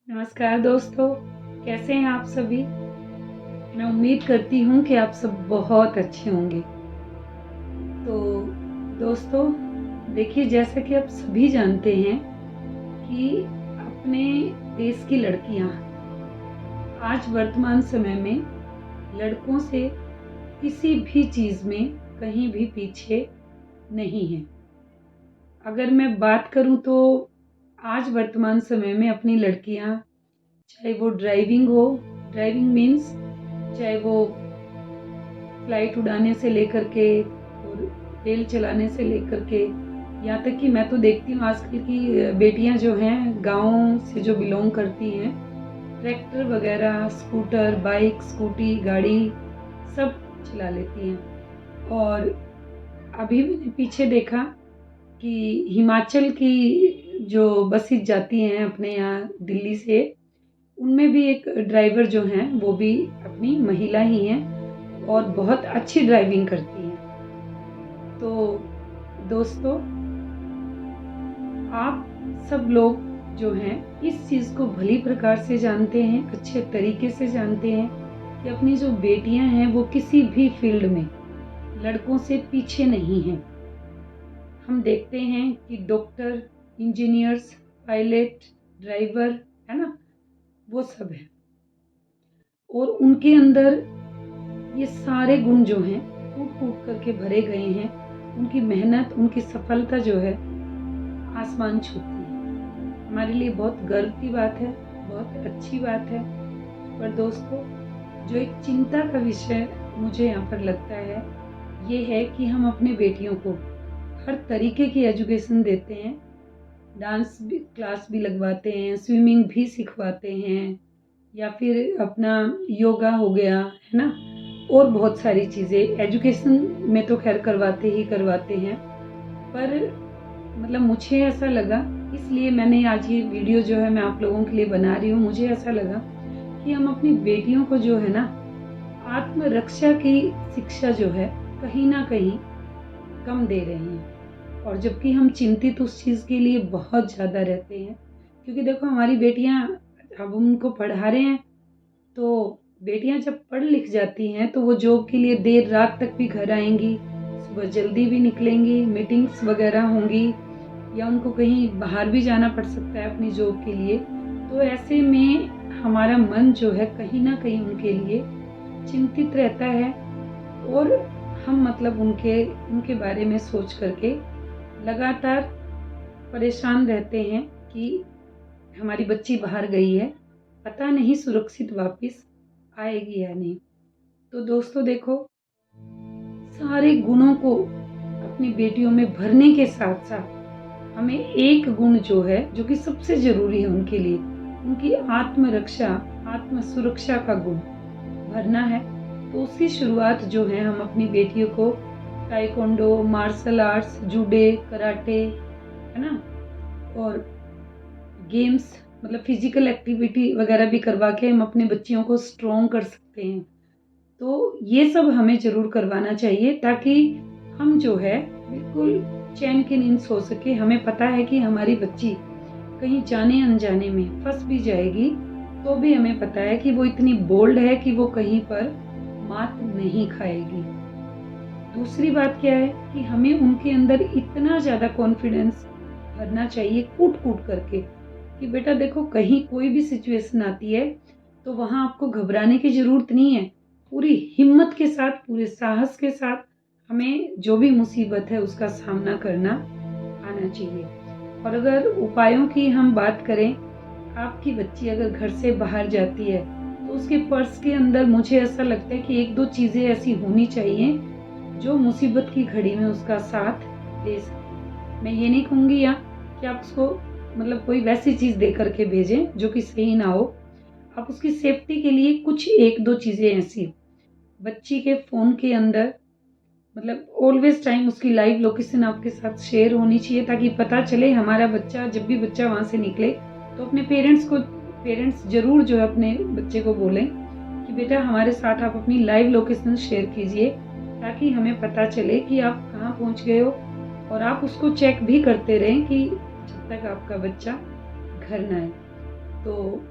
नमस्कार दोस्तों, कैसे हैं आप सभी? मैं उम्मीद करती हूँ कि आप सब बहुत अच्छे होंगे। तो दोस्तों, देखिए जैसा कि आप सभी जानते हैं कि अपने देश की लड़कियाँ आज वर्तमान समय में लड़कों से किसी भी चीज़ में कहीं भी पीछे नहीं हैं। अगर मैं बात करूँ तो आज वर्तमान समय में अपनी लड़कियाँ, चाहे वो ड्राइविंग मीन्स चाहे वो फ्लाइट उड़ाने से लेकर के और रेल चलाने से लेकर के, यहाँ तक कि मैं तो देखती हूँ आजकल की बेटियाँ जो हैं गाँव से जो बिलोंग करती हैं, ट्रैक्टर वगैरह, स्कूटर, बाइक, स्कूटी, गाड़ी सब चला लेती हैं। और अभी मैंने पीछे देखा कि हिमाचल की जो बसें जाती हैं अपने यहाँ दिल्ली से, उनमें भी एक ड्राइवर जो हैं वो भी अपनी महिला ही हैं और बहुत अच्छी ड्राइविंग करती हैं। तो दोस्तों, आप सब लोग जो हैं इस चीज़ को भली प्रकार से जानते हैं, अच्छे तरीके से जानते हैं कि अपनी जो बेटियां हैं वो किसी भी फील्ड में लड़कों से पीछे नहीं हैं। हम देखते हैं कि डॉक्टर, इंजीनियर्स, पायलट, ड्राइवर, है ना, वो सब है और उनके अंदर ये सारे गुण जो हैं कूट कूट करके भरे गए हैं। उनकी मेहनत, उनकी सफलता जो है आसमान छूती है। हमारे लिए बहुत गर्व की बात है, बहुत अच्छी बात है। पर दोस्तों, जो एक चिंता का विषय मुझे यहाँ पर लगता है ये है कि हम अपने बेटियों को हर तरीके की एजुकेशन देते हैं, डांस भी क्लास भी लगवाते हैं, स्विमिंग भी सिखवाते हैं, या फिर अपना योगा हो गया, है ना, और बहुत सारी चीज़ें एजुकेशन में तो खैर करवाते हैं। पर मतलब मुझे ऐसा लगा, इसलिए मैंने आज ये वीडियो जो है मैं आप लोगों के लिए बना रही हूँ। मुझे ऐसा लगा कि हम अपनी बेटियों को जो है ना आत्मरक्षा की शिक्षा जो है कहीं ना कहीं कम दे रहे हैं, और जबकि हम चिंतित उस चीज़ के लिए बहुत ज़्यादा रहते हैं। क्योंकि देखो, हमारी बेटियां, अब उनको पढ़ा रहे हैं तो बेटियां जब पढ़ लिख जाती हैं तो वो जॉब के लिए देर रात तक भी घर आएंगी, सुबह जल्दी भी निकलेंगी, मीटिंग्स वगैरह होंगी, या उनको कहीं बाहर भी जाना पड़ सकता है अपनी जॉब के लिए। तो ऐसे में हमारा मन जो है कहीं ना कहीं उनके लिए चिंतित रहता है, और हम मतलब उनके बारे में सोच करके लगातार परेशान रहते हैं कि हमारी बच्ची बाहर गई है, पता नहीं सुरक्षित वापस आएगी या नहीं। तो दोस्तों देखो, सारे गुणों को अपनी बेटियों में भरने के साथ साथ हमें एक गुण जो है, जो कि सबसे जरूरी है उनके लिए, उनकी आत्मरक्षा, आत्म सुरक्षा का गुण भरना है। तो उसकी शुरुआत जो है हम अपनी बेटियों को taekwondo, martial arts, judo, karate, है ना, और गेम्स, मतलब फिजिकल एक्टिविटी वगैरह भी करवा के हम अपने बच्चियों को स्ट्रॉन्ग कर सकते हैं। तो ये सब हमें ज़रूर करवाना चाहिए ताकि हम जो है बिल्कुल चैन की नींद सो सके। हमें पता है कि हमारी बच्ची कहीं जाने अनजाने में फंस भी जाएगी तो भी हमें पता है कि वो इतनी बोल्ड है कि वो कहीं पर मात नहीं खाएगी। दूसरी बात क्या है कि हमें उनके अंदर इतना ज़्यादा कॉन्फिडेंस भरना चाहिए कूट कूट करके कि बेटा देखो, कहीं कोई भी सिचुएशन आती है तो वहाँ आपको घबराने की ज़रूरत नहीं है। पूरी हिम्मत के साथ, पूरे साहस के साथ हमें जो भी मुसीबत है उसका सामना करना आना चाहिए। और अगर उपायों की हम बात करें, आपकी बच्ची अगर घर से बाहर जाती है तो उसके पर्स के अंदर मुझे ऐसा लगता है कि एक दो चीज़ें ऐसी होनी चाहिए जो मुसीबत की घड़ी में उसका साथ दे सके। मैं ये नहीं कहूँगी यहाँ कि आप उसको मतलब कोई वैसी चीज़ दे करके भेजें जो कि सही ना हो। आप उसकी सेफ्टी के लिए कुछ एक दो चीज़ें ऐसी, बच्ची के फ़ोन के अंदर मतलब ऑलवेज टाइम उसकी लाइव लोकेशन आपके साथ शेयर होनी चाहिए, ताकि पता चले हमारा बच्चा, जब भी बच्चा वहाँ से निकले तो अपने पेरेंट्स ज़रूर जो है अपने बच्चे को बोलें कि बेटा हमारे साथ आप अपनी लाइव लोकेशन शेयर कीजिए, ताकि हमें पता चले कि आप कहाँ पहुँच गए हो, और आप उसको चेक भी करते रहें कि जब तक आपका बच्चा घर ना आए। तो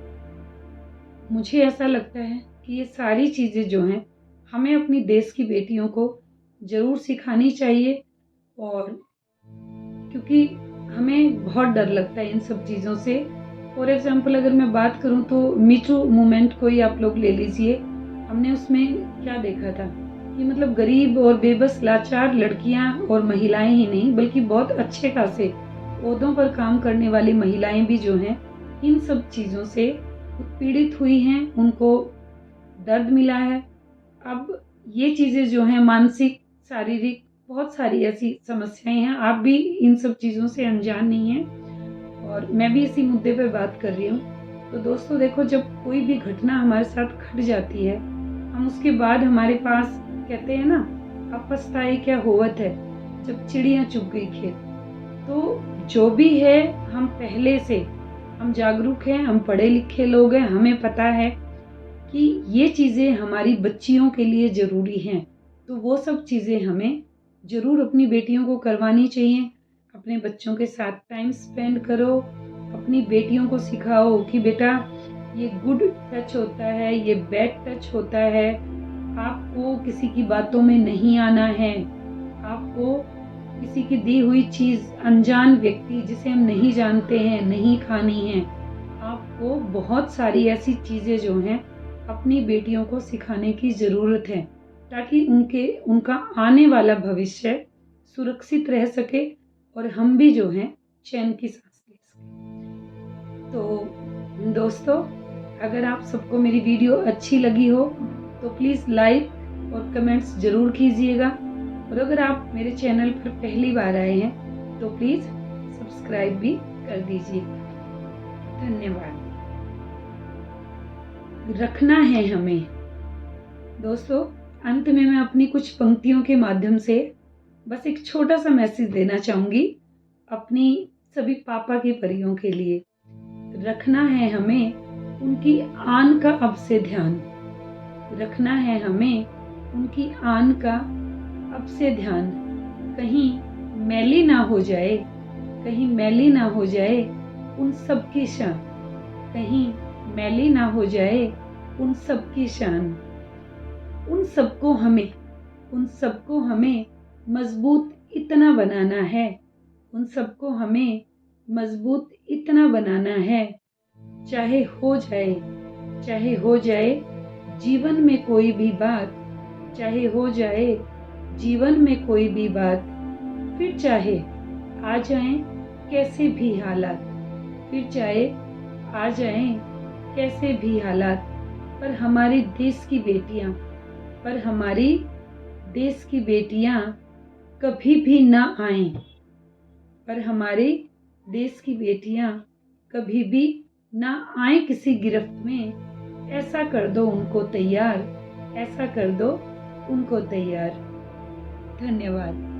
मुझे ऐसा लगता है कि ये सारी चीज़ें जो हैं हमें अपनी देश की बेटियों को ज़रूर सिखानी चाहिए। और क्योंकि हमें बहुत डर लगता है इन सब चीज़ों से। फॉर एग्ज़ाम्पल अगर मैं बात करूँ तो मी टू मूवमेंट को ही आप लोग ले लीजिए। हमने उसमें क्या देखा था कि मतलब गरीब और बेबस लाचार लड़कियां और महिलाएं ही नहीं बल्कि बहुत अच्छे खासे ओहदों पर काम करने वाली महिलाएं भी जो हैं इन सब चीज़ों से उत्पीड़ित हुई हैं, उनको दर्द मिला है। अब ये चीज़ें जो हैं मानसिक, शारीरिक बहुत सारी ऐसी समस्याएं हैं, आप भी इन सब चीज़ों से अनजान नहीं हैं और मैं भी इसी मुद्दे पर बात कर रही हूँ। तो दोस्तों देखो, जब कोई भी घटना हमारे साथ घट जाती है, हम उसके बाद हमारे पास कहते हैं ना, अब पछताए क्या होवत है जब चिड़िया चुग गई खेत। तो जो भी है, हम पहले से हम जागरूक हैं, हम पढ़े लिखे लोग हैं, हमें पता है कि ये चीज़ें हमारी बच्चियों के लिए ज़रूरी हैं। तो वो सब चीज़ें हमें ज़रूर अपनी बेटियों को करवानी चाहिए। अपने बच्चों के साथ टाइम स्पेंड करो, अपनी बेटियों को सिखाओ कि बेटा ये गुड टच होता है, ये बैड टच होता है, आपको किसी की बातों में नहीं आना है, आपको किसी की दी हुई चीज़, अनजान व्यक्ति जिसे हम नहीं जानते हैं, नहीं खानी है। आपको बहुत सारी ऐसी चीज़ें जो हैं अपनी बेटियों को सिखाने की ज़रूरत है, ताकि उनका आने वाला भविष्य सुरक्षित रह सके और हम भी जो हैं चैन की सांस ले सकें। तो दोस्तों, अगर आप सबको मेरी वीडियो अच्छी लगी हो तो प्लीज़ लाइक और कमेंट्स ज़रूर कीजिएगा। और अगर आप मेरे चैनल पर पहली बार आए हैं तो प्लीज़ सब्सक्राइब भी कर दीजिएगा। धन्यवाद। रखना है हमें। दोस्तों, अंत में मैं अपनी कुछ पंक्तियों के माध्यम से बस एक छोटा सा मैसेज देना चाहूँगी अपनी सभी पापा की परियों के लिए। रखना है हमें उनकी आन का अब से ध्यान, रखना है हमें उनकी आन का अब से ध्यान। कहीं मैली ना हो जाए, कहीं मैली ना हो जाए उन सब की शान, कहीं मैली ना हो जाए उन सब की शान। उन सबको हमें मजबूत इतना बनाना है, उन सबको हमें मजबूत इतना बनाना है, चाहे हो जाए जीवन में कोई भी बात, चाहे हो जाए जीवन में कोई भी बात, फिर चाहे आ जाएं कैसे भी हालात, फिर चाहे आ जाएं कैसे भी हालात, पर हमारे देश की बेटियां कभी भी ना आएं, पर हमारे देश की बेटियां कभी भी ना आएं किसी गिरफ्त में। ऐसा कर दो उनको तैयार, ऐसा कर दो उनको तैयार। धन्यवाद।